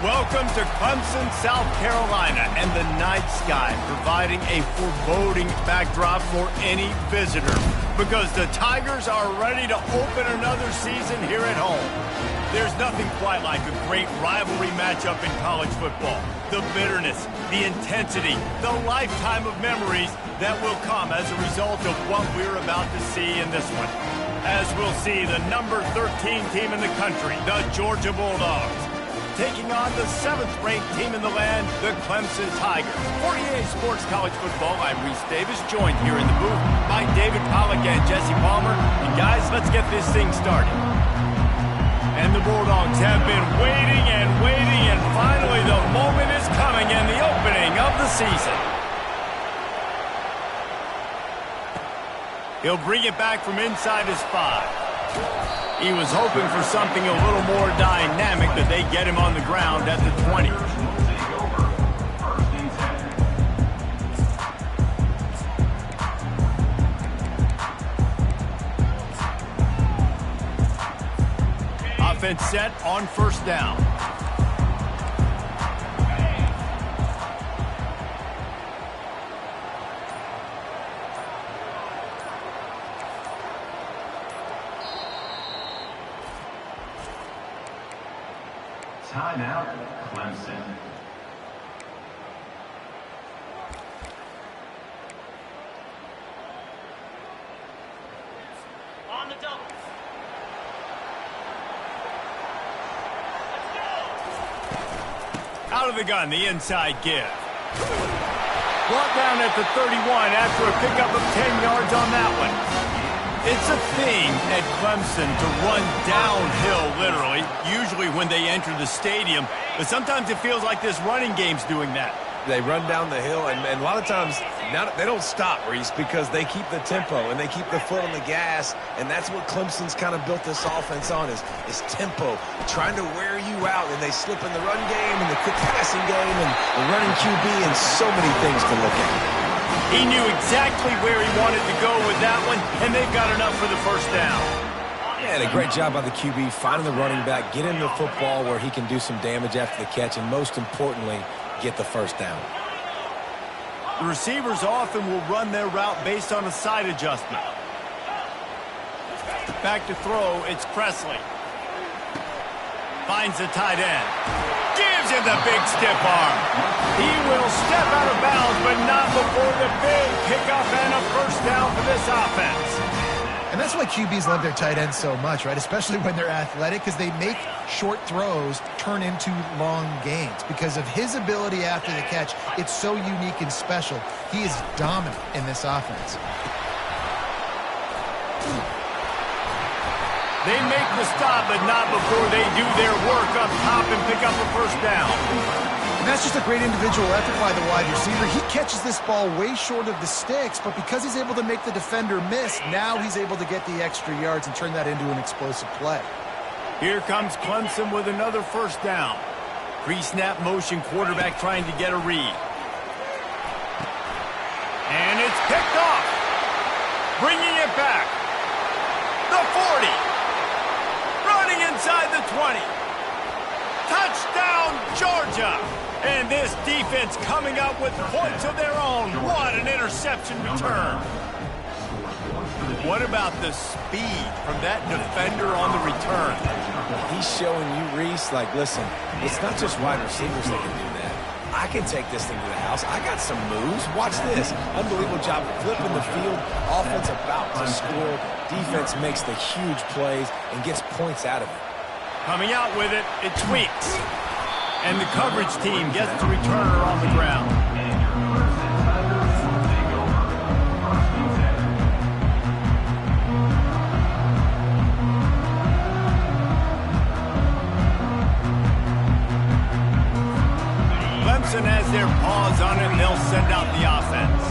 Welcome to Clemson, South Carolina, and the night sky providing a foreboding backdrop for any visitor because the Tigers are ready to open another season here at home. There's nothing quite like a great rivalry matchup in college football. The bitterness, the intensity, the lifetime of memories that will come as a result of what we're about to see in this one. As we'll see the number 13 team in the country, the Georgia Bulldogs, taking on the 7th-ranked team in the land, the Clemson Tigers. 48 Sports College Football, I'm Reese Davis, joined here in the booth by David Pollack and Jesse Palmer. And guys, let's get this thing started. And the Bulldogs have been waiting, and finally the moment is coming and the opening of the season. He'll bring it back from inside his 5. He was hoping for something a little more dynamic, but they get him on the ground at the 20. Offense set on first down. Timeout, Clemson. On the double. Let's go. Out of the gun, the inside give. Brought down at the 31 after a pickup of 10 yards on that one. It's a thing at Clemson to run downhill, literally, usually when they enter the stadium. But sometimes it feels like this running game's doing that. They run down the hill, and a lot of times now they don't stop, Reese, because they keep the tempo and they keep the foot on the gas, and that's what Clemson's kind of built this offense on is tempo, trying to wear you out, and they slip in the run game and the quick passing game and the running QB and so many things to look at. He knew exactly where he wanted to go with that one, and they've got enough for the first down. Yeah, and a great job by the QB, finding the running back, get him the football where he can do some damage after the catch, and most importantly, get the first down. The receivers often will run their route based on a side adjustment. Back to throw, it's Presley. Finds the tight end. Gives him the big stiff arm. He will step out of bounds, but not before the big pickup and a first down for this offense. And that's why QBs love their tight ends so much, right? Especially when they're athletic, because they make short throws turn into long gains. Because of his ability after the catch, it's so unique and special. He is dominant in this offense. They make the stop, but not before they do their work up top and pick up a first down. And that's just a great individual effort by the wide receiver. He catches this ball way short of the sticks, but because he's able to make the defender miss, now he's able to get the extra yards and turn that into an explosive play. Here comes Clemson with another first down. Pre-snap motion, quarterback trying to get a read. And it's picked off. Bringing it back. The 40. Running inside the 20. Touchdown, Georgia. And this defense coming up with points of their own. What an interception return. What about the speed from that defender on the return? He's showing you, Reese, like, listen, it's not just wide receivers that can do that. I can take this thing to the house. I got some moves. Watch this. Unbelievable job of flipping the field. Offense about to score. Defense makes the huge plays and gets points out of it. Coming out with it, it tweaks. And the coverage team gets the returner on the ground. Clemson has their paws on it, and they'll send out the offense.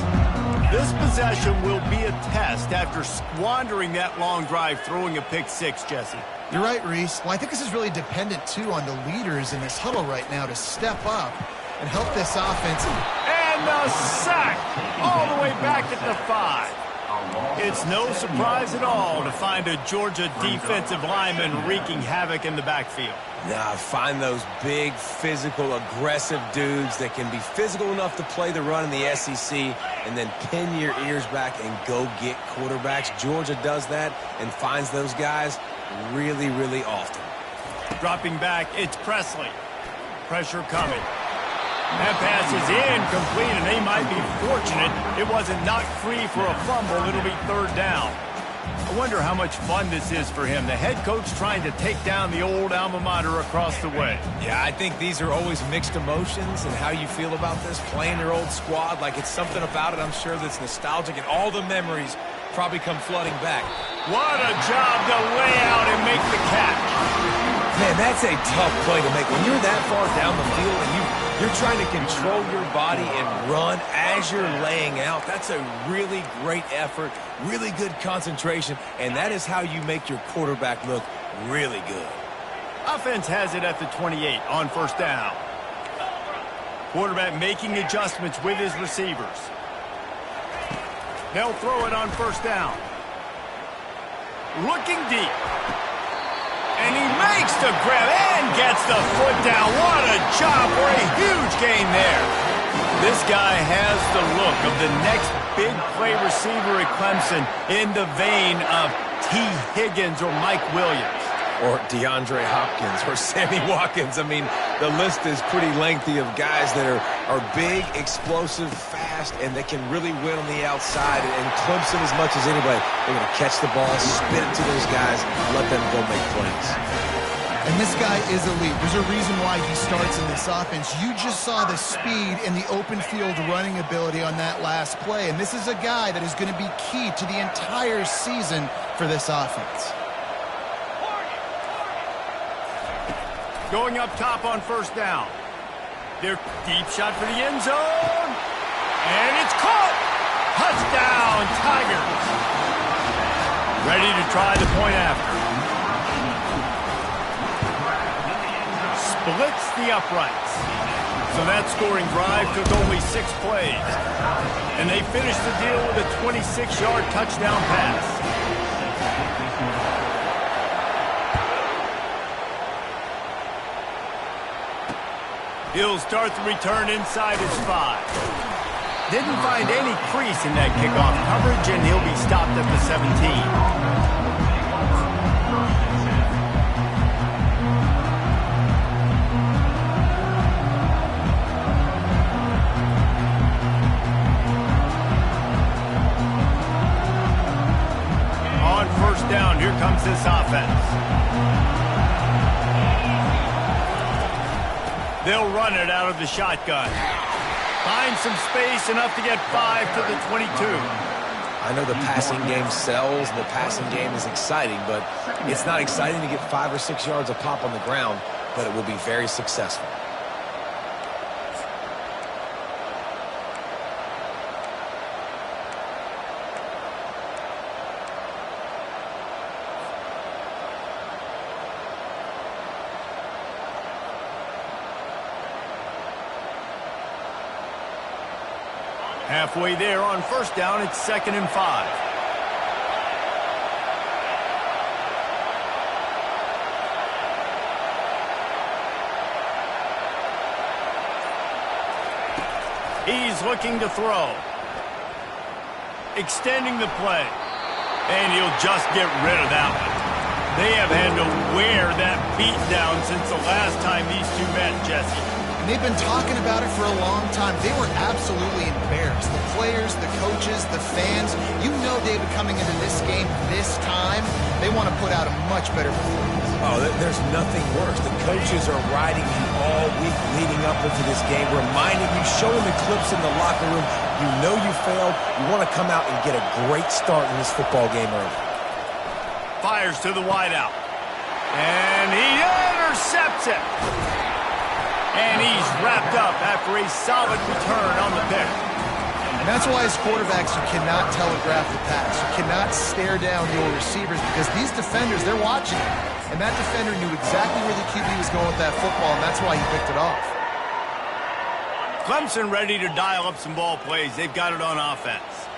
This possession will be a test after squandering that long drive, throwing a pick six, Jesse. You're right, Reese. Well, I think this is really dependent, too, on the leaders in this huddle right now to step up and help this offense. And the sack all the way back at the 5. It's no surprise at all to find a Georgia defensive lineman wreaking havoc in the backfield. Now, find those big, physical, aggressive dudes that can be physical enough to play the run in the SEC and then pin your ears back and go get quarterbacks. Georgia does that and finds those guys really, really often. Dropping back, it's Presley. Pressure coming. That pass is incomplete, and they might be fortunate it wasn't knocked free for a fumble. It'll be third down. I wonder how much fun this is for him. The head coach trying to take down the old alma mater across the way. Yeah, I think these are always mixed emotions and how you feel about this, playing your old squad. Like, it's something about it, I'm sure, that's nostalgic, and all the memories probably come flooding back. What a job to lay out and make the catch. Man, that's a tough play to make. When you're that far down the field and you're trying to control your body and run as you're laying out, that's a really great effort, really good concentration, and that is how you make your quarterback look really good. Offense has it at the 28 on first down. Quarterback making adjustments with his receivers. They'll throw it on first down. Looking deep. And he makes the grab and gets the foot down. What a job for a huge gain there. This guy has the look of the next big play receiver at Clemson in the vein of T. Higgins or Mike Williams. Or DeAndre Hopkins or Sammy Watkins. I mean, the list is pretty lengthy of guys that are big, explosive, fast, and that can really win on the outside. And Clemson, as much as anybody, they're going to catch the ball, spin it to those guys, let them go make plays. And this guy is elite. There's a reason why he starts in this offense. You just saw the speed and the open field running ability on that last play. And this is a guy that is going to be key to the entire season for this offense. Going up top on first down. Their deep shot for the end zone. And it's caught. Touchdown, Tigers. Ready to try the point after. Splits the uprights. So that scoring drive took only 6 plays. And they finished the deal with a 26-yard touchdown pass. He'll start the return inside his 5. Didn't find any crease in that kickoff coverage, and he'll be stopped at the 17. On first down, here comes this offense. They'll run it out of the shotgun. Find some space, enough to get 5 to the 22. I know the passing game sells and the passing game is exciting, but it's not exciting to get 5 or 6 yards a pop on the ground, but it will be very successful. Halfway there on first down, it's 2nd and 5. He's looking to throw. Extending the play. And he'll just get rid of that one. They have had to wear that beat down since the last time these two met, Jesse. And they've been talking about it for a long time. They were absolutely embarrassed. The players, the coaches, the fans. You know, David, coming into this game this time, they want to put out a much better performance. Oh, there's nothing worse. The coaches are riding you all week leading up into this game, reminding you, showing the clips in the locker room. You know you failed. You want to come out and get a great start in this football game early. Fires to the wideout. And he intercepts it. And he's wrapped up after a solid return on the pick. And that's why as quarterbacks, you cannot telegraph the pass. You cannot stare down your receivers because these defenders, they're watching it. And that defender knew exactly where the QB was going with that football, and that's why he picked it off. Clemson ready to dial up some ball plays. They've got it on offense.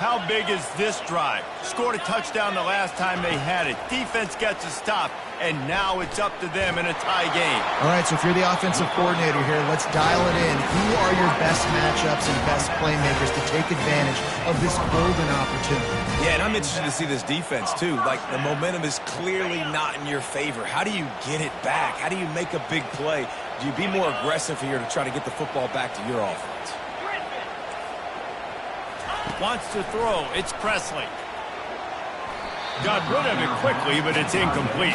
How big is this drive? Scored a touchdown the last time they had it. Defense gets a stop, and now it's up to them in a tie game. All right, so if you're the offensive coordinator here, let's dial it in. Who are your best matchups and best playmakers to take advantage of this golden opportunity? Yeah, and I'm interested to see this defense, too. Like, the momentum is clearly not in your favor. How do you get it back? How do you make a big play? Do you be more aggressive here to try to get the football back to your offense? Wants to throw. It's Presley. Got rid of it quickly, but it's incomplete.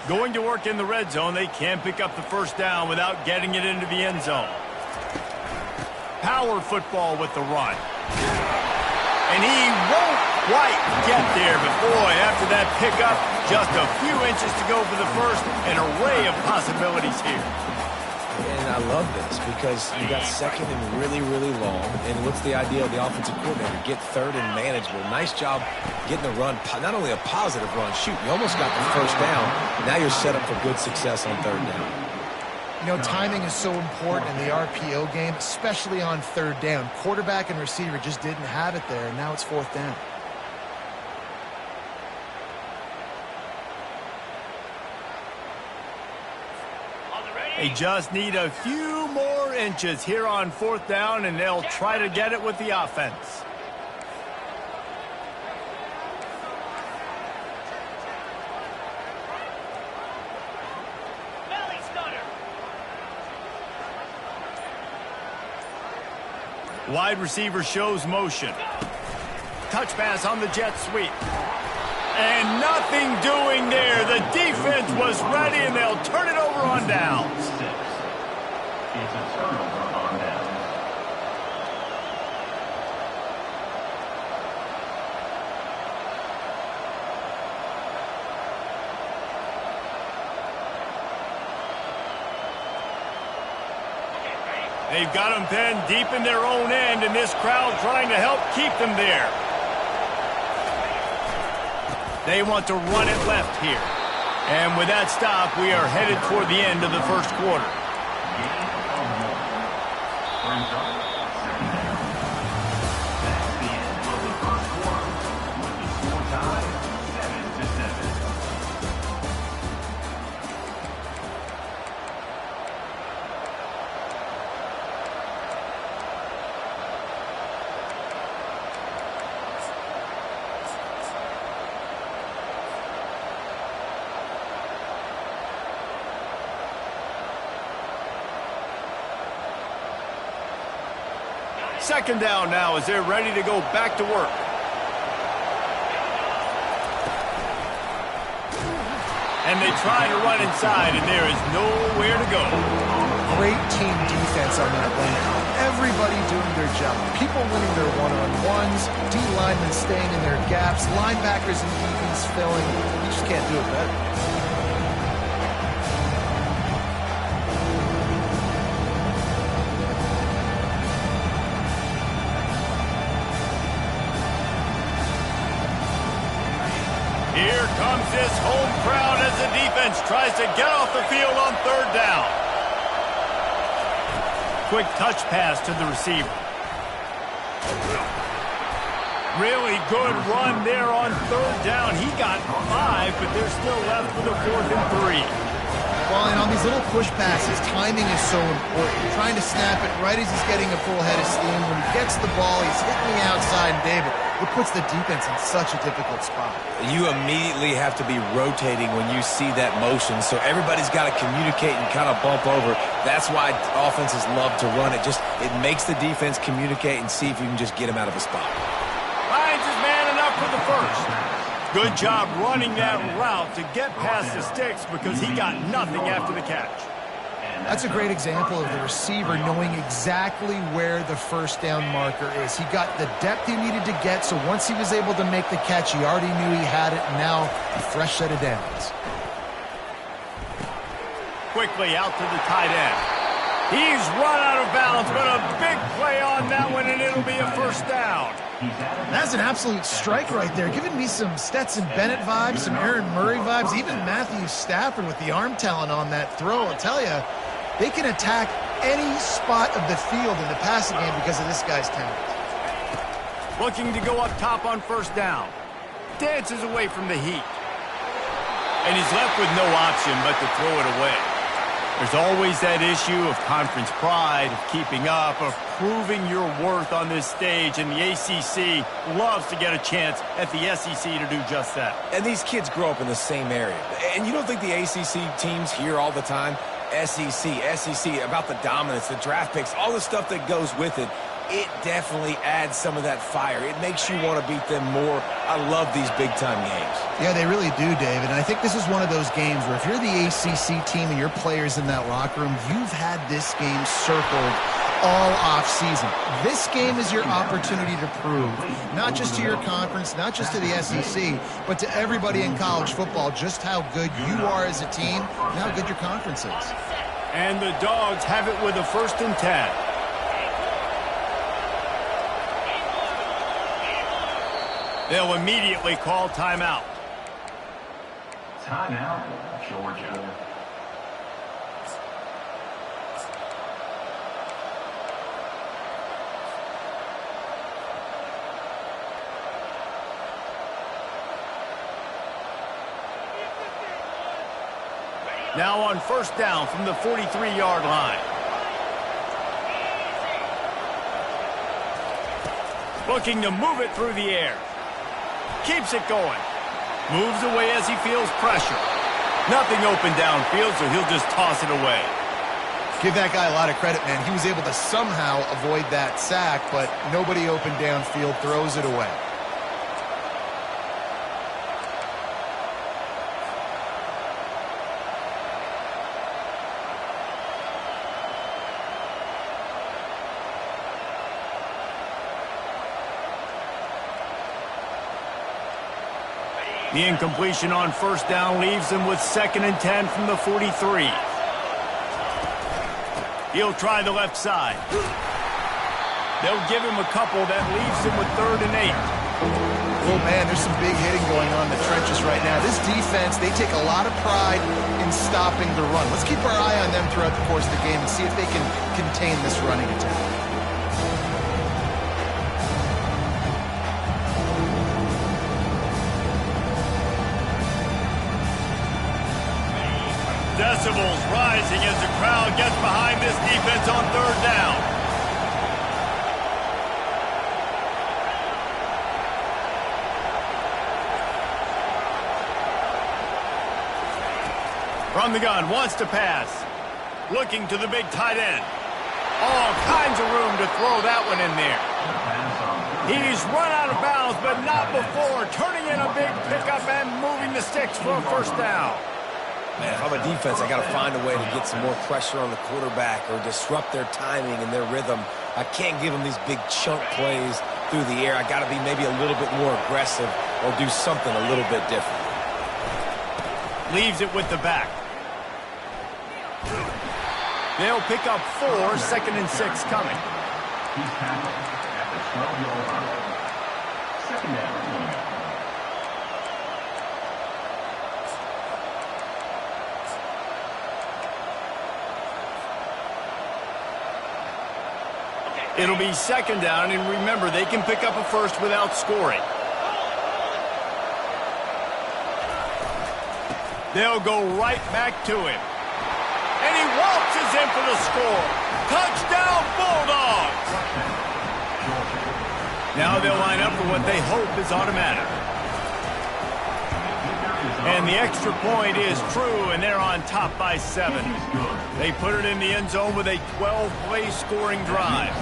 Going to work in the red zone. They can't pick up the first down without getting it into the end zone. Power football with the run. And he won't quite get there, but boy, after that pickup, just a few inches to go for the first, an array of possibilities here. And I love this because you got second and really, really long. And what's the idea of the offensive coordinator? Get third and manageable. Nice job getting the run, not only a positive run, shoot, you almost got the first down. Now you're set up for good success on third down. You know, timing is so important in the RPO game, especially on third down. Quarterback and receiver just didn't have it there, and now it's fourth down. They just need a few more inches here on fourth down, and they'll try to get it with the offense. Wide receiver shows motion. Touch pass on the jet sweep. And nothing doing there. The defense was ready, and they'll turn it over on downs. It's a turnover on down. They've got them pinned deep in their own end, and this crowd trying to help keep them there. They want to run it left here. And with that stop, we are headed toward the end of the first quarter. Second down now as they're ready to go back to work. And they try to run inside, and there is nowhere to go. Great team defense on that one. Everybody doing their job. People winning their one-on-ones, D linemen staying in their gaps, linebackers and DBs filling. You just can't do it better. Here comes this home crowd as the defense tries to get off the field on third down. Quick touch pass to the receiver. Really good run there on third down. He got 5, but they're still left with a 4th and 3. Well, and on these little push passes, timing is so important. Trying to snap it right as he's getting a full head of steam. When he gets the ball, he's hitting the outside, and David, it puts the defense in such a difficult spot. You immediately have to be rotating when you see that motion, so everybody's got to communicate and kind of bump over. That's why offenses love to run it. It makes the defense communicate and see if you can just get him out of a spot. Finds his man enough for the first. Good job running that route to get past the sticks because he got nothing after the catch. That's a great example of the receiver knowing exactly where the first down marker is. He got the depth he needed to get, so once he was able to make the catch, he already knew he had it, and now a fresh set of downs. Quickly out to the tight end. He's run out of bounds, but a big play on that one, and it'll be a first down. That's an absolute strike right there, giving me some Stetson Bennett vibes, some Aaron Murray vibes, even Matthew Stafford with the arm talent on that throw. I'll tell you, they can attack any spot of the field in the passing game because of this guy's talent. Looking to go up top on first down. Dances away from the heat. And he's left with no option but to throw it away. There's always that issue of conference pride, of keeping up, of proving your worth on this stage, and the ACC loves to get a chance at the SEC to do just that. And these kids grow up in the same area. And you don't think the ACC teams hear all the time, SEC, about the dominance, the draft picks, all the stuff that goes with it. It definitely adds some of that fire. It makes you want to beat them more. I love these big-time games. Yeah, they really do, David. And I think this is one of those games where if you're the ACC team and your players in that locker room, you've had this game circled all off-season. This game is your opportunity to prove, not just to your conference, not just to the SEC, but to everybody in college football, just how good you are as a team and how good your conference is. And the Dogs have it with a 1st and 10. They'll immediately call timeout. Timeout, Georgia. Now on first down from the 43-yard line. Looking to move it through the air. Keeps it going. Moves away as he feels pressure. Nothing open downfield, so he'll just toss it away. Give that guy a lot of credit, man. He was able to somehow avoid that sack, but nobody open downfield, throws it away. The incompletion on first down leaves him with 2nd and 10 from the 43. He'll try the left side. They'll give him a couple that leaves him with 3rd and 8. Oh, man, there's some big hitting going on in the trenches right now. This defense, they take a lot of pride in stopping the run. Let's keep our eye on them throughout the course of the game and see if they can contain this running attack. Decibels rising as the crowd gets behind this defense on 3rd down. From the gun, wants to pass. Looking to the big tight end. All kinds of room to throw that one in there. He's run out of bounds, but not before turning in a big pickup and moving the sticks for a 1st down. Man, if I'm a defense, I got to find a way to get some more pressure on the quarterback or disrupt their timing and their rhythm. I can't give them these big chunk plays through the air. I got to be maybe a little bit more aggressive or do something a little bit different. Leaves it with the back. They'll pick up 4, 2nd and 6 coming. He's tackled at the 12-yard line. 2nd down. It'll be 2nd down, and remember, they can pick up a 1st without scoring. They'll go right back to him. And he waltzes in for the score. Touchdown, Bulldogs! Now they'll line up for what they hope is automatic. And the extra point is true, and they're on top by 7. They put it in the end zone with a 12-play scoring drive.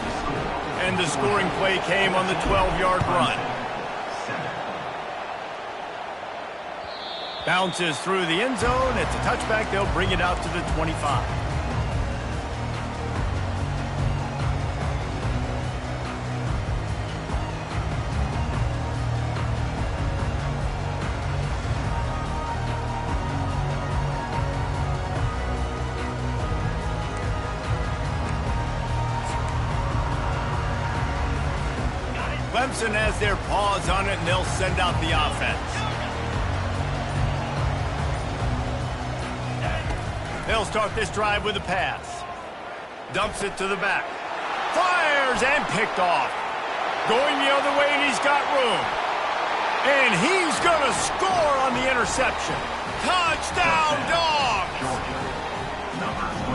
And the scoring play came on the 12-yard run. Bounces through the end zone. It's a touchback. They'll bring it out to the 25. Clemson has their paws on it, and they'll send out the offense. They'll start this drive with a pass. Dumps it to the back. Fires and picked off. Going the other way, and he's got room. And he's going to score on the interception. Touchdown, Dogs!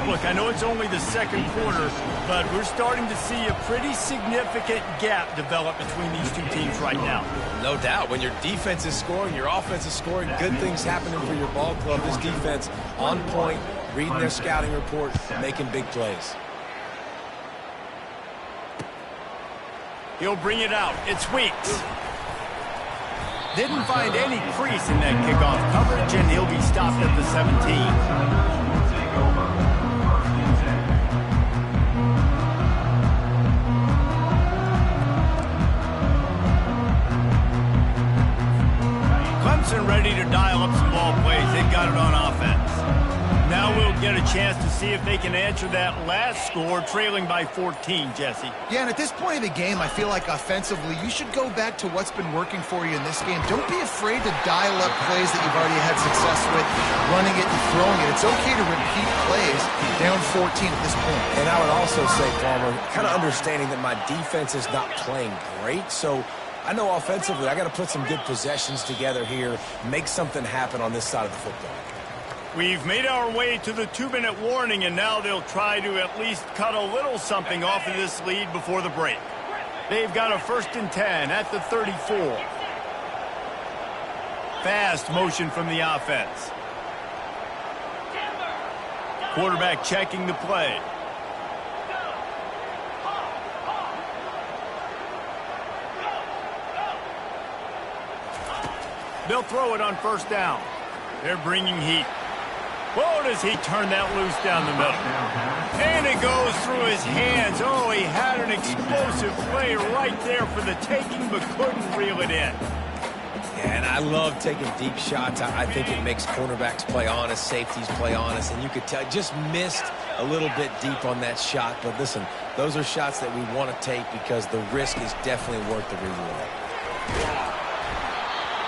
Look, I know it's only the second quarter, but we're starting to see a pretty significant gap develop between these two teams right now. No doubt. When your defense is scoring, your offense is scoring, good things happening for your ball club. This defense on point, reading their scouting report, making big plays. He'll bring it out. It's Weeks. Didn't find any crease in that kickoff coverage, and he'll be stopped at the 17. Clemson ready to dial up some ball plays. They've got it on offense. Now we'll get a chance to see if they can answer that last score, trailing by 14, Jesse. Yeah, and at this point of the game, I feel like offensively, you should go back to what's been working for you in this game. Don't be afraid to dial up plays that you've already had success with, running it and throwing it. It's okay to repeat plays down 14 at this point. And I would also say, Palmer, kind of understanding that my defense is not playing great, so I know offensively I got to put some good possessions together here, make something happen on this side of the football. We've made our way to the 2-minute warning, and now they'll try to at least cut a little something off of this lead before the break. They've got a 1st and 10 at the 34. Fast motion from the offense. Quarterback checking the play. They'll throw it on 1st down. They're bringing heat. Whoa, does he turn that loose down the middle. And it goes through his hands. Oh, he had an explosive play right there for the taking, but couldn't reel it in. Yeah, and I love taking deep shots. I think it makes cornerbacks play honest, safeties play honest, and you could tell just missed a little bit deep on that shot. But listen, those are shots that we want to take because the risk is definitely worth the reward.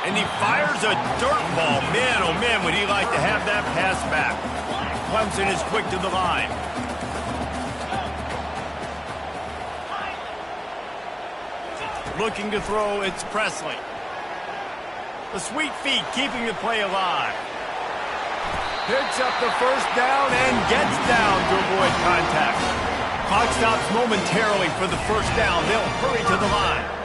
And he fires a dirt ball. Man, oh man, would he like to have that pass back. Clemson is quick to the line. Looking to throw, it's Presley. The sweet feet keeping the play alive. Picks up the 1st down and gets down to avoid contact. Clock stops momentarily for the 1st down. They'll hurry to the line.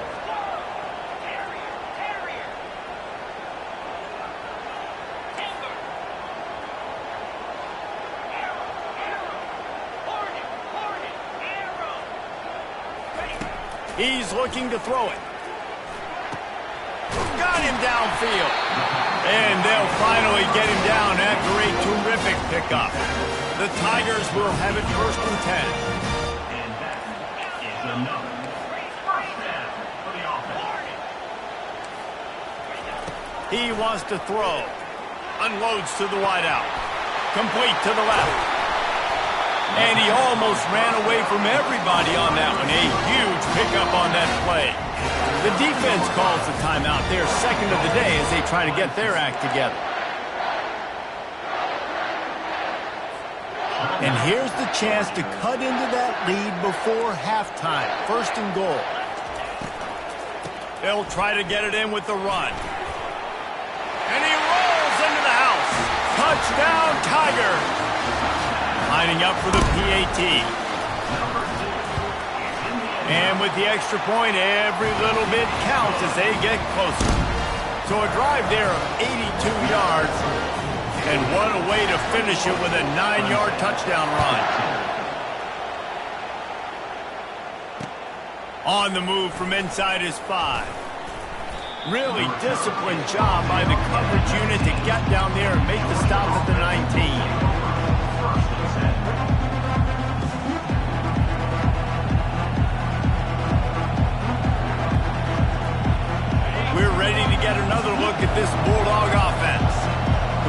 He's looking to throw it. Got him downfield. And they'll finally get him down after a terrific pickup. The Tigers will have it 1st and 10. And that is another 1st down for the offense. He wants to throw. Unloads to the wideout. Complete to the left. And he almost ran away from everybody on that one. A huge pickup on that play. The defense calls the timeout. They're 2nd of the day as they try to get their act together. And here's the chance to cut into that lead before halftime. 1st and goal. They'll try to get it in with the run. And he rolls into the house. Touchdown, Tigers. Lining up for the PAT. And with the extra point, every little bit counts as they get closer. So a drive there of 82 yards. And what a way to finish it with a 9-yard touchdown run. On the move from inside his 5. Really disciplined job by the coverage unit to get down there and make the stop at the 19. We're ready to get another look at this Bulldog offense.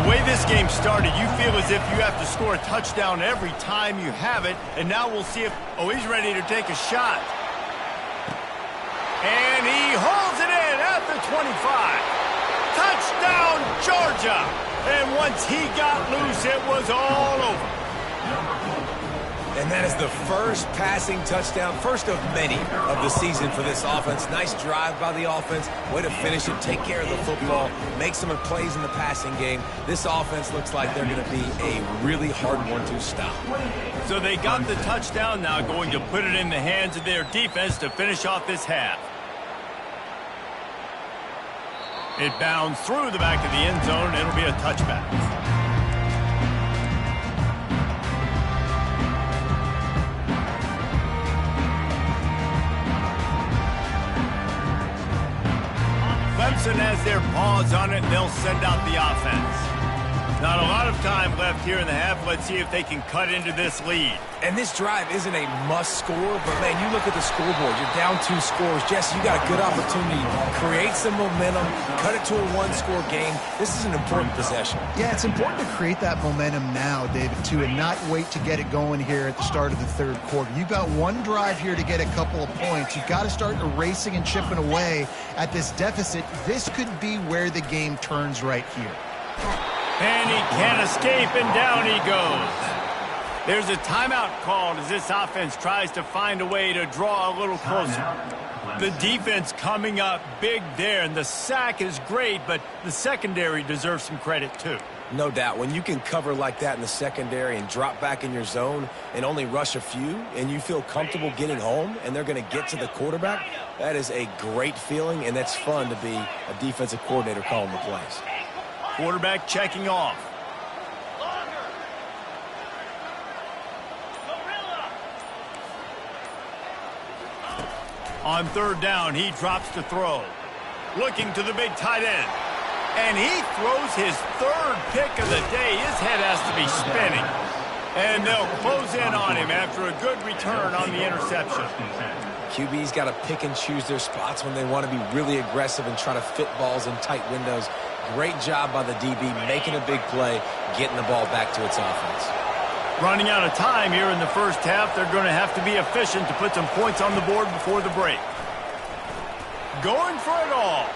The way this game started, you feel as if you have to score a touchdown every time you have it, and now we'll see if, oh, he's ready to take a shot. And he holds it in at the 25. Touchdown, Georgia! And once he got loose, it was all over. And that is the first passing touchdown, first of many of the season for this offense. Nice drive by the offense. Way to finish it, take care of the football, make some plays in the passing game. This offense looks like they're going to be a really hard one to stop. So they got the touchdown, now going to put it in the hands of their defense to finish off this half. It bounds through the back of the end zone, and it'll be a touchback. Clemson has their paws on it, and they'll send out the offense. Not a lot of time left here in the half. Let's see if they can cut into this lead. And this drive isn't a must score, but, man, you look at the scoreboard. You're down 2 scores. Jesse, you got a good opportunity. Create some momentum. Cut it to a 1-score game. This is an important possession. Yeah, it's important to create that momentum now, David, too, and not wait to get it going here at the start of the third quarter. You've got one drive here to get a couple of points. You've got to start erasing and chipping away at this deficit. This could be where the game turns right here. And he can't escape, and down he goes. There's a timeout called as this offense tries to find a way to draw a little closer. The defense coming up big there, and the sack is great, but the secondary deserves some credit too. No doubt. When you can cover like that in the secondary and drop back in your zone and only rush a few, and you feel comfortable getting home and they're going to get to the quarterback, that is a great feeling, and that's fun to be a defensive coordinator calling the plays. Quarterback checking off. On third down, he drops to throw. Looking to the big tight end. And he throws his third pick of the day. His head has to be spinning. And they'll close in on him after a good return on the interception. QB's got to pick and choose their spots when they want to be really aggressive and try to fit balls in tight windows. Great job by the DB making a big play, getting the ball back to its offense. Running out of time here in the first half, they're going to have to be efficient to put some points on the board before the break. Going for it all.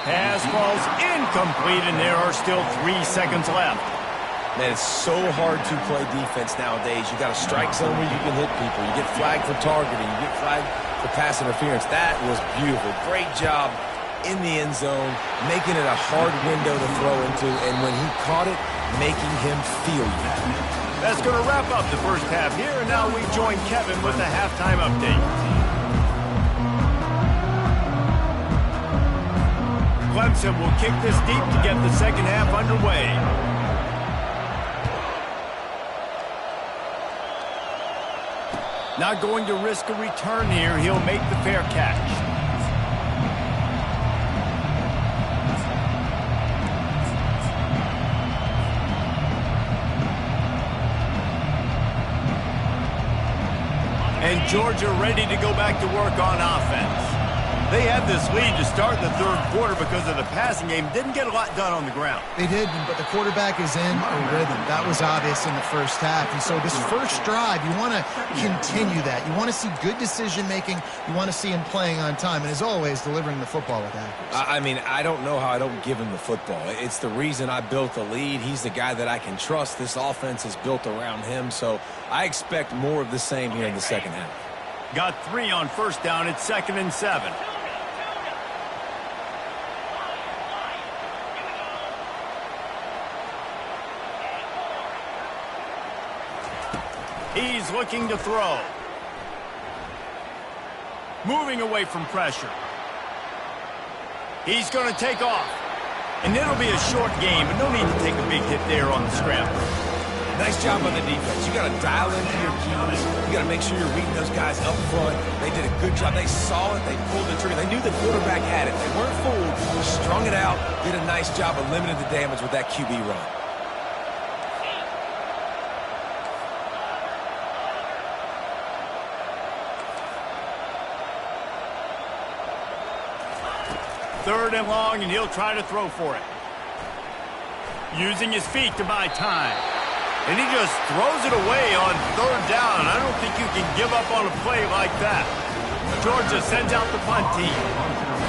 Pass falls incomplete, and there are still 3 seconds left. Man, it's so hard to play defense nowadays. You got a strike zone where you can hit people. You get flagged for targeting. You get flagged for pass interference. That was beautiful. Great job in the end zone, making it a hard window to throw into, and when he caught it, making him feel you. That's going to wrap up the first half here, and now we join Kevin with the halftime update. Clemson will kick this deep to get the second half underway. Not going to risk a return here. He'll make the fair catch. And Georgia ready to go back to work on offense. They had this lead to start the third quarter because of the passing game. Didn't get a lot done on the ground. They did, but the quarterback is in a rhythm. That was obvious in the first half. And so this first drive, you want to continue that. You want to see good decision-making. You want to see him playing on time. And as always, delivering the football with accuracy. I mean, I don't know how I don't give him the football. It's the reason I built the lead. He's the guy that I can trust. This offense is built around him. So I expect more of the same here in the second half. Got 3 on first down. It's 2nd and 7. He's looking to throw. Moving away from pressure. He's going to take off. And it'll be a short game, but no need to take a big hit there on the scramble. Nice job on the defense. You got to dial into your cues. You got to make sure you're reading those guys up front. They did a good job. They saw it. They pulled the trigger. They knew the quarterback had it. They weren't fooled. Strung it out. Did a nice job of limiting the damage with that QB run. Third and long, and he'll try to throw for it. Using his feet to buy time. And he just throws it away on third down. I don't think you can give up on a play like that. Georgia sends out the punt team.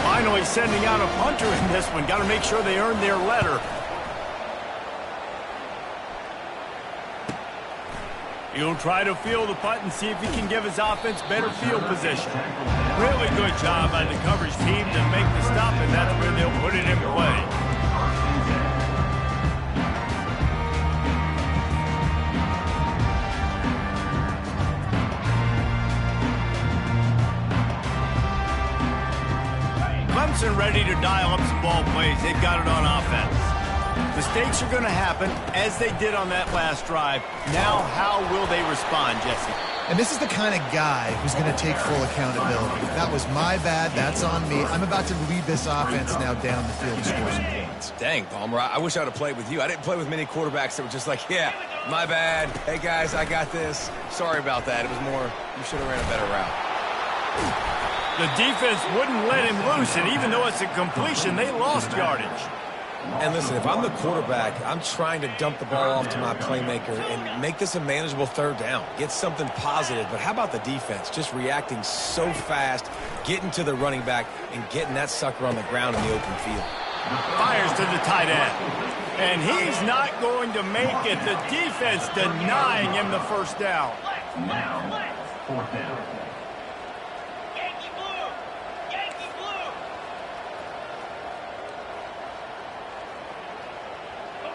Finally sending out a punter in this one. Got to make sure they earn their letter. He'll try to field the punt and see if he can give his offense better field position. Really good job by the coverage team to make the stop, and that's where they'll put it in play. Clemson ready to dial up some ball plays. They've got it on offense. Mistakes are going to happen, as they did on that last drive. Now, how will they respond, Jesse? And this is the kind of guy who's going to take full accountability. That was my bad. That's on me. I'm about to lead this offense now down the field and score some points. Dang, Palmer, I wish I would have played with you. I didn't play with many quarterbacks that were just like, yeah, my bad. Hey, guys, I got this. Sorry about that. It was more, you should have ran a better route. The defense wouldn't let him loose, and even though it's a completion, they lost yardage. And listen, if I'm the quarterback, I'm trying to dump the ball off to my playmaker and make this a manageable third down. Get something positive. But how about the defense? Just reacting so fast, getting to the running back, and getting that sucker on the ground in the open field. Fires to the tight end. And he's not going to make it. The defense denying him the first down. Now, fourth down.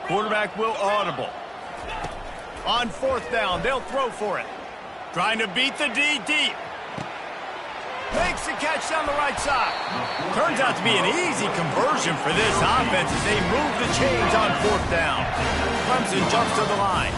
Quarterback will audible. On fourth down, they'll throw for it. Trying to beat the D deep. Makes the catch down the right side. Turns out to be an easy conversion for this offense as they move the chains on fourth down. Clemson jumps to the line.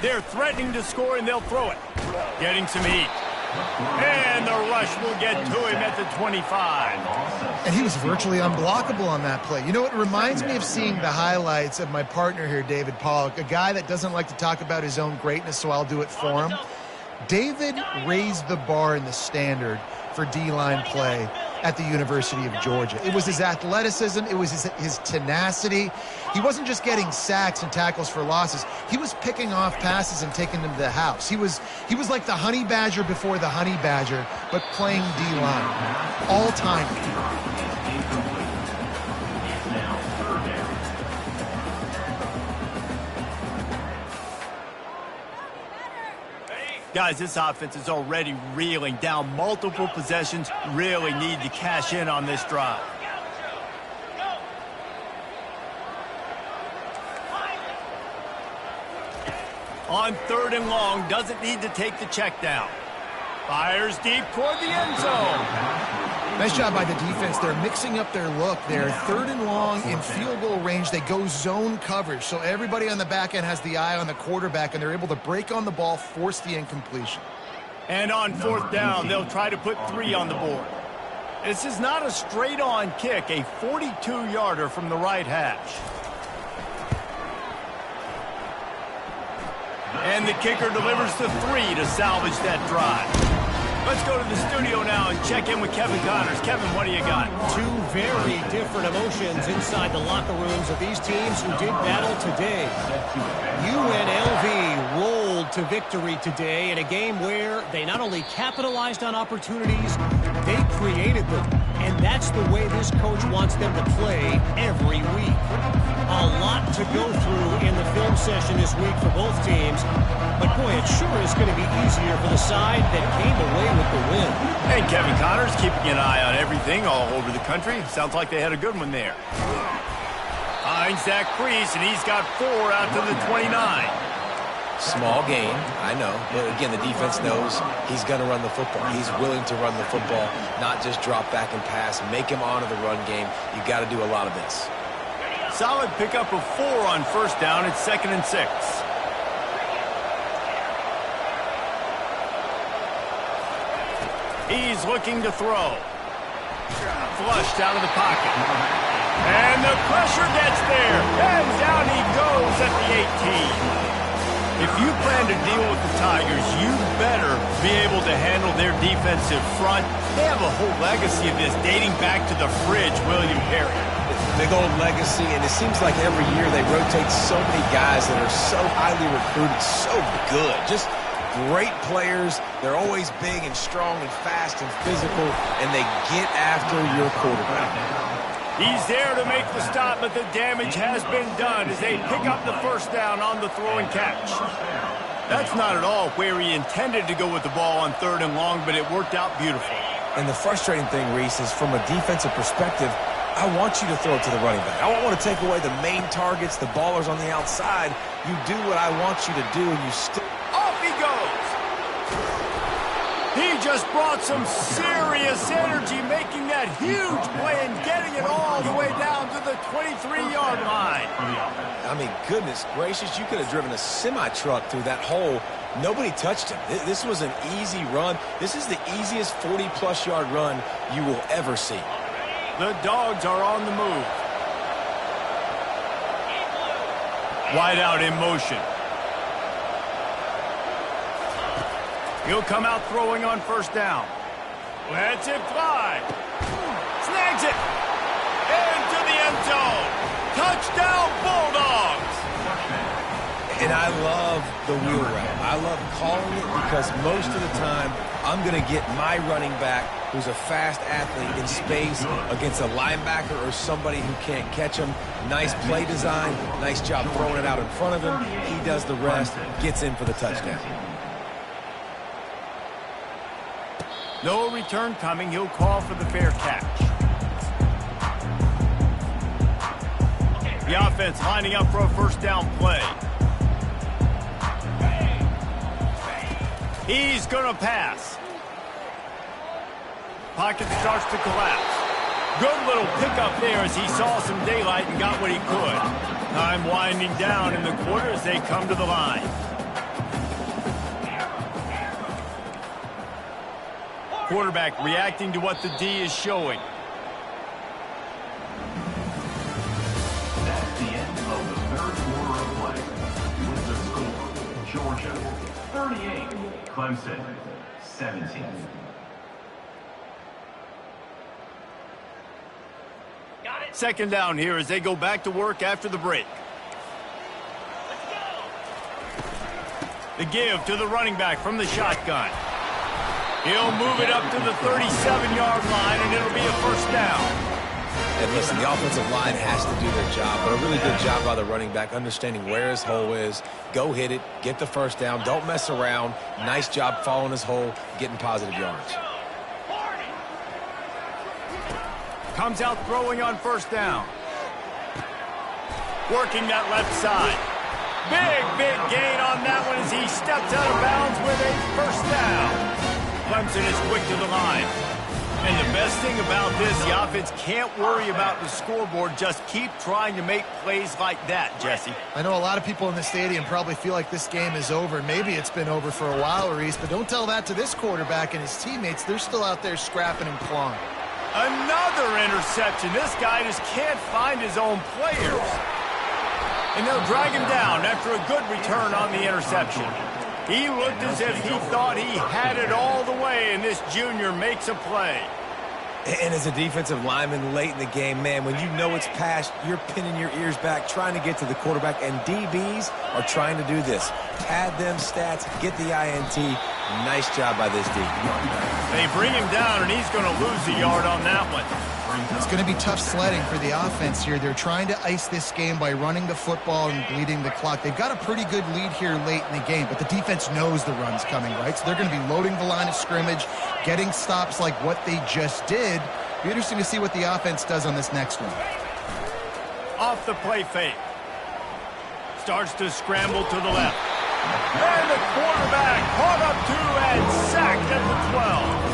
They're threatening to score, and they'll throw it. Getting some heat. And the rush will get to him at the 25. And he was virtually unblockable on that play. You know, it reminds me of seeing the highlights of my partner here, David Pollock, a guy that doesn't like to talk about his own greatness, so I'll do it for him. David raised the bar in the standard for D-line play at the University of Georgia. It was his athleticism. It was his tenacity. He wasn't just getting sacks and tackles for losses. He was picking off passes and taking them to the house. He was like the honey badger before the honey badger, but playing D-line. All time. Guys, this offense is already reeling down multiple possessions. Really need to cash in on this drive. On third and long, doesn't need to take the check down. Fires deep toward the end zone. Nice job by the defense. They're mixing up their look. They're third and long in field goal range. They go zone coverage. So everybody on the back end has the eye on the quarterback, and they're able to break on the ball, force the incompletion. And on fourth down, they'll try to put 3 on the board. This is not a straight-on kick, a 42-yarder from the right hash. And the kicker delivers the 3 to salvage that drive. Let's go to the studio now and check in with Kevin Connors. Kevin, what do you got? Two very different emotions inside the locker rooms of these teams who did battle today. UNLV rolled to victory today in a game where they not only capitalized on opportunities, they created them. And that's the way this coach wants them to play every week. A lot to go through in the film session this week for both teams. But, boy, it sure is going to be easier for the side that came away with the win. And Kevin Connors keeping an eye on everything all over the country. Sounds like they had a good one there. Finds that crease, and he's got 4 out to the 29. Small gain, I know. But, again, the defense knows he's going to run the football. He's willing to run the football, not just drop back and pass. Make him honor the run game. You got to do a lot of this. Solid pickup of 4 on first down. It's 2nd and 6. He's looking to throw. Flushed out of the pocket. And the pressure gets there. And down he goes at the 18. If you plan to deal with the Tigers, you better be able to handle their defensive front. They have a whole legacy of this dating back to the fridge, William Perry. Big old legacy, and it seems like every year they rotate so many guys that are so highly recruited, so good. Just great players. They're always big and strong and fast and physical, and they get after your quarterback. He's there to make the stop, but the damage has been done as they pick up the first down on the throw and catch. That's not at all where he intended to go with the ball on 3rd and long, but it worked out beautifully. And the frustrating thing, Reese, is from a defensive perspective, I want you to throw it to the running back. I don't want to take away the main targets, the ballers on the outside. You do what I want you to do, and you still... Off he goes! He just brought some serious energy, making that huge play and getting it all the way down to the 23-yard line. I mean, goodness gracious, you could have driven a semi-truck through that hole. Nobody touched him. This was an easy run. This is the easiest 40-plus yard run you will ever see. The Dogs are on the move. Wide out in motion. He'll come out throwing on first down. Lets it fly. Snags it. Into the end zone. Touchdown, Bulldogs. And I love the wheel route. I love calling it because most of the time I'm going to get my running back, who's a fast athlete, in space against a linebacker or somebody who can't catch him. Nice play design. Nice job throwing it out in front of him. He does the rest, gets in for the touchdown. No return coming. He'll call for the fair catch. The offense lining up for a first down play. He's going to pass. Pocket starts to collapse. Good little pickup there as he saw some daylight and got what he could. Time winding down in the quarter as they come to the line. Quarterback reacting to what the D is showing. That's the end of the 3rd quarter of play. With the score, Georgia 38, Clemson 17. Got it. Second down here as they go back to work after the break. The give to the running back from the shotgun. He'll move it up to the 37-yard line, and it'll be a first down. And listen, the offensive line has to do their job, but a really good job by the running back, understanding where his hole is. Go hit it, get the first down, don't mess around. Nice job following his hole, getting positive yards. Comes out throwing on first down. Working that left side. Big gain on that one as he steps out of bounds with a first down. Clemson is quick to the line. And the best thing about this, the offense can't worry about the scoreboard. Just keep trying to make plays like that, Jesse. I know a lot of people in the stadium probably feel like this game is over. Maybe it's been over for a while, Reese, but don't tell that to this quarterback and his teammates. They're still out there scrapping and clawing. Another interception. This guy just can't find his own players. And they'll drag him down after a good return on the interception. He looked as if he thought he had it all the way, and this junior makes a play. And as a defensive lineman late in the game, man, when you know it's past, you're pinning your ears back, trying to get to the quarterback, and DBs are trying to do this. Pad them stats, get the INT. Nice job by this D. They bring him down, and he's going to lose a yard on that one. It's going to be tough sledding for the offense here. They're trying to ice this game by running the football and bleeding the clock. They've got a pretty good lead here late in the game, but the defense knows the run's coming, right? So they're going to be loading the line of scrimmage, getting stops like what they just did. Be interesting to see what the offense does on this next one. Off the play fake. Starts to scramble to the left. And the quarterback caught up to and sacked at the 12.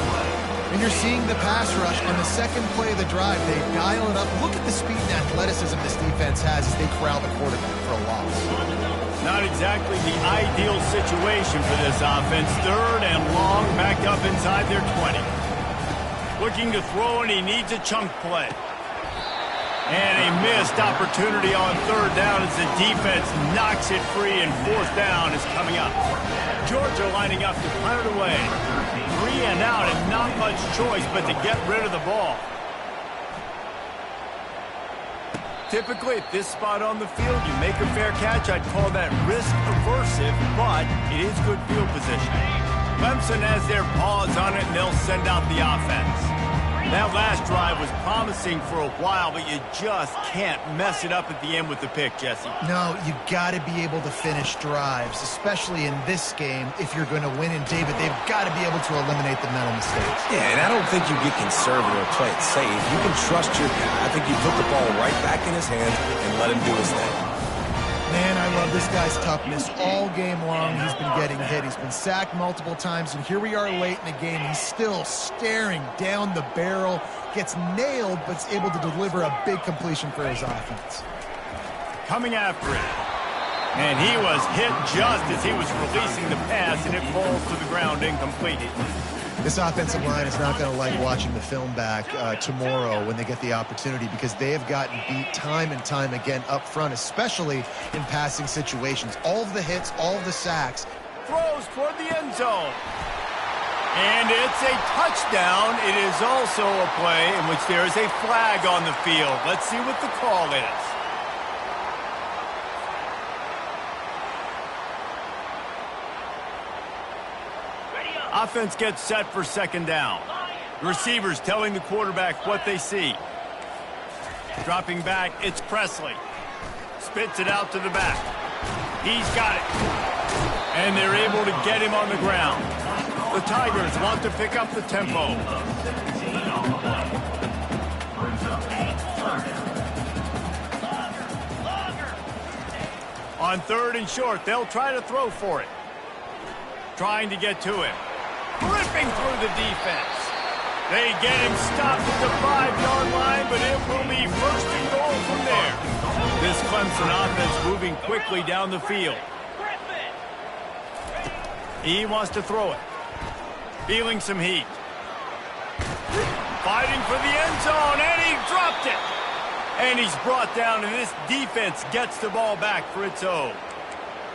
And you're seeing the pass rush on the second play of the drive. They dial it up. Look at the speed and athleticism this defense has as they corral the quarterback for a loss. Not exactly the ideal situation for this offense. 3rd and long, backed up inside their 20. Looking to throw, and he needs a chunk play. And a missed opportunity on third down as the defense knocks it free, and fourth down is coming up. Georgia lining up to punt it away. 3 and out, and not much choice but to get rid of the ball. Typically, at this spot on the field, you make a fair catch. I'd call that risk-aversive, but it is good field position. Clemson has their paws on it, and they'll send out the offense. That last drive was promising for a while, but you just can't mess it up at the end with the pick, Jesse. No, you got to be able to finish drives, especially in this game. If you're going to win, and David, they've got to be able to eliminate the mental mistakes. Yeah, and I don't think you get conservative or play it safe. You can trust your guy. I think you put the ball right back in his hands and let him do his thing. Man, I love this guy's toughness. All game long, he's been getting hit. He's been sacked multiple times, and here we are late in the game. He's still staring down the barrel, gets nailed, but is able to deliver a big completion for his offense. Coming after it. And he was hit just as he was releasing the pass, and it falls to the ground incomplete. This offensive line is not going to like watching the film back tomorrow when they get the opportunity, because they have gotten beat time and time again up front, especially in passing situations. All of the hits, all of the sacks. Throws toward the end zone. And it's a touchdown. It is also a play in which there is a flag on the field. Let's see what the call is. Offense gets set for second down. The receivers telling the quarterback what they see. Dropping back, it's Presley. Spits it out to the back. He's got it. And they're able to get him on the ground. The Tigers want to pick up the tempo. On third and short, they'll try to throw for it. Trying to get to him. Ripping through the defense. They get him stopped at the 5-yard line, but it will be first and goal from there. This Clemson offense moving quickly down the field. He wants to throw it. Feeling some heat. Fighting for the end zone, and he dropped it. And he's brought down, and this defense gets the ball back for its own.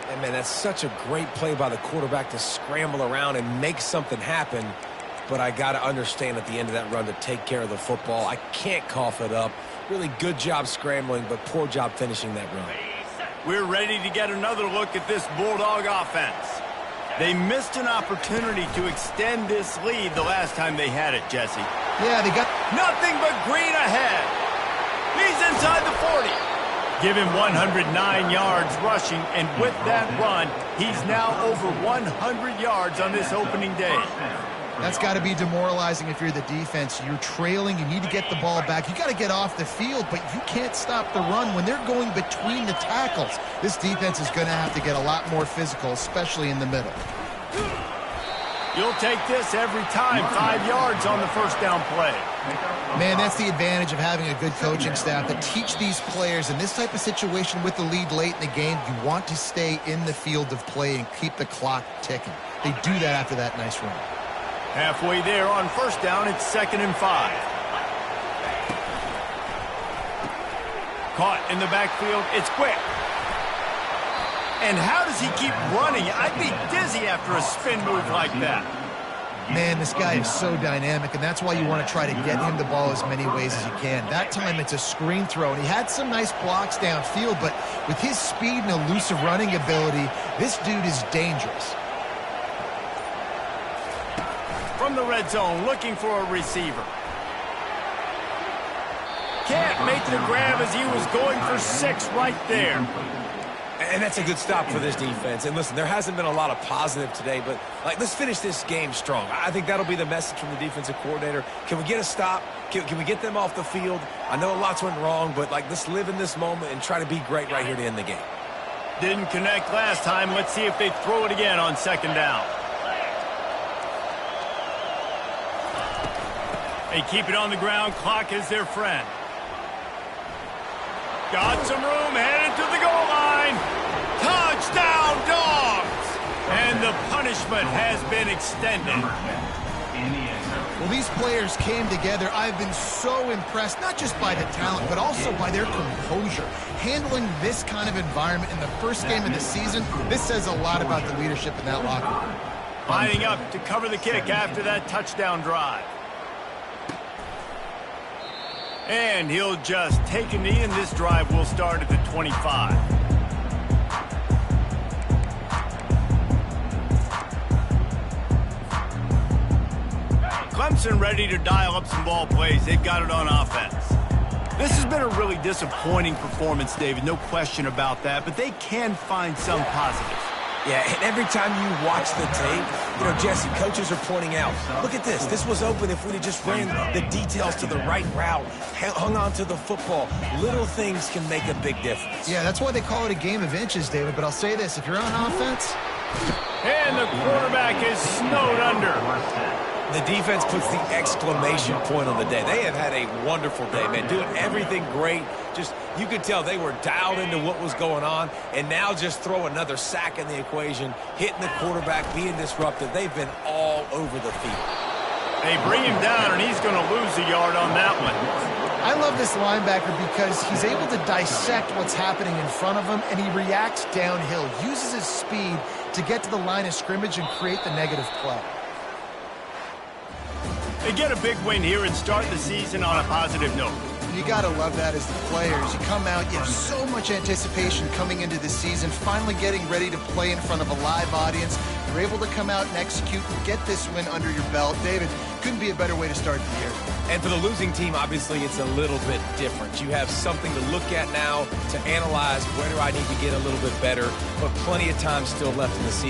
And man, that's such a great play by the quarterback to scramble around and make something happen. But I got to understand at the end of that run to take care of the football. I can't cough it up. Really good job scrambling, but poor job finishing that run. We're ready to get another look at this Bulldog offense. They missed an opportunity to extend this lead the last time they had it, Jesse. Yeah, they got nothing but green ahead. He's inside the 40. Give him 109 yards rushing, and with that run, he's now over 100 yards on this opening day. That's got to be demoralizing if you're the defense. You're trailing. You need to get the ball back. You got to get off the field, but you can't stop the run when they're going between the tackles. This defense is going to have to get a lot more physical, especially in the middle. You'll take this every time. 5 yards on the first down play. Man, that's the advantage of having a good coaching staff that teach these players in this type of situation with the lead late in the game. You want to stay in the field of play and keep the clock ticking. They do that after that nice run. Halfway there on first down, it's 2nd and 5. Caught in the backfield, it's quick. And how does he keep running? I'd be dizzy after a spin move like that. Man, this guy is so dynamic, and that's why you want to try to get him the ball as many ways as you can. That time it's a screen throw, and he had some nice blocks downfield, but with his speed and elusive running ability, this dude is dangerous. From the red zone, looking for a receiver. Can't make the grab as he was going for 6 right there. And that's a good stop for this defense. And listen, there hasn't been a lot of positive today, but let's finish this game strong. I think that'll be the message from the defensive coordinator. Can we get a stop? Can we get them off the field? I know lots went wrong, but let's live in this moment and try to be great right here to end the game. Didn't connect last time. Let's see if they throw it again on 2nd down. They keep it on the ground. Clock is their friend. Got some room, headed to the goal line. Touchdown, Dogs! And the punishment has been extended. In the end zone. Well, these players came together. I've been so impressed, not just by the talent, but also by their composure. Handling this kind of environment in the first game of the season, this says a lot about the leadership in that locker room. Lining up to cover the kick after that touchdown drive. And he'll just take a knee, and this drive will start at the 25. Clemson ready to dial up some ball plays. They've got it on offense. This has been a really disappointing performance, David. No question about that, but they can find some positives. Yeah, and every time you watch the tape, Jesse, coaches are pointing out, look at this. This was open if we'd have just ran the details to the right route, hung on to the football. Little things can make a big difference. Yeah, that's why they call it a game of inches, David. But I'll say this, if you're on offense... And the quarterback is snowed under. The defense puts the exclamation point on the day. They have had a wonderful day, man, doing everything great. Just, you could tell they were dialed into what was going on, and now just throw another sack in the equation, hitting the quarterback, being disruptive. They've been all over the field. They bring him down, and he's going to lose a yard on that one. I love this linebacker because he's able to dissect what's happening in front of him, and he reacts downhill, uses his speed to get to the line of scrimmage and create the negative play. They get a big win here and start the season on a positive note. You got to love that as the players. You come out, you have so much anticipation coming into the season, finally getting ready to play in front of a live audience. You're able to come out and execute and get this win under your belt. David, couldn't be a better way to start the year. And for the losing team, obviously, it's a little bit different. You have something to look at now to analyze where do I need to get a little bit better, but plenty of time still left in the season.